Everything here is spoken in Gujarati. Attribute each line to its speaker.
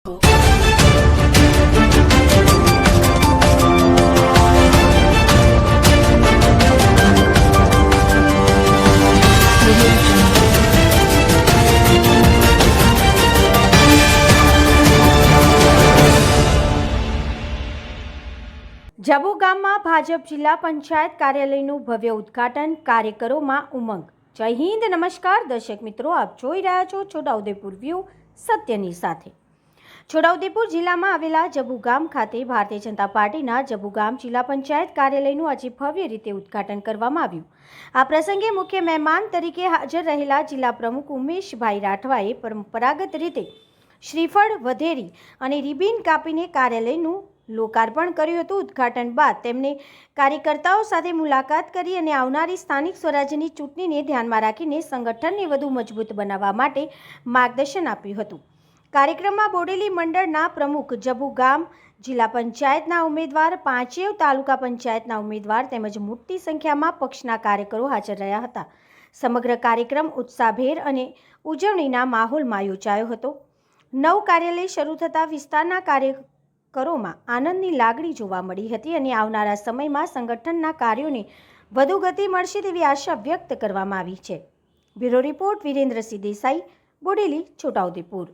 Speaker 1: જબુ ગામમાં ભાજપ જિલ્લા પંચાયત કાર્યાલયનું ભવ્ય ઉદ્ઘાટન, કાર્યકરોમાં ઉમંગ। જય હિન્દ, નમસ્કાર દર્શક મિત્રો, આપ જોઈ રહ્યા છો છોટાઉદેપુર વ્યૂ સત્યની સાથે। છોટાઉદેપુર જિલ્લામાં આવેલા જબુ ગામ ખાતે ભારતીય જનતા પાર્ટીના જબુ ગામ જિલ્લા પંચાયત કાર્યાલયનું આજે ભવ્ય રીતે ઉદ્ઘાટન કરવામાં આવ્યું। આ પ્રસંગે મુખ્ય મહેમાન તરીકે હાજર રહેલા જિલ્લા પ્રમુખ ઉમેશભાઈ રાઠવાએ પરંપરાગત રીતે શ્રીફળ વધેરી અને રિબિન કાપીને કાર્યાલયનું લોકાર્પણ કર્યું હતું। ઉદ્ઘાટન બાદ તેમણે કાર્યકર્તાઓ સાથે મુલાકાત કરી અને આવનારી સ્થાનિક સ્વરાજ્યની ચૂંટણીને ધ્યાનમાં રાખીને સંગઠનને વધુ મજબૂત બનાવવા માટે માર્ગદર્શન આપ્યું હતું। કાર્યક્રમમાં બોડેલી મંડળના પ્રમુખ, જબુ ગામ જિલ્લા પંચાયતના ઉમેદવાર, પાંચેવ તાલુકા પંચાયતના ઉમેદવાર તેમજ મોટી સંખ્યામાં પક્ષના કાર્યકરો હાજર રહ્યા હતા। સમગ્ર કાર્યક્રમ ઉત્સાહભેર અને ઉજવણીના માહોલમાં યોજાયો હતો। નવ કાર્યાલય શરૂ થતાં વિસ્તારના કાર્યકરોમાં આનંદની લાગણી જોવા મળી હતી અને આવનારા સમયમાં સંગઠનના કાર્યોને વધુ ગતિ મળશે તેવી આશા વ્યક્ત કરવામાં આવી છે। Bureau report, Virendrasinh Desai, Bodeli, Chhota Udepur.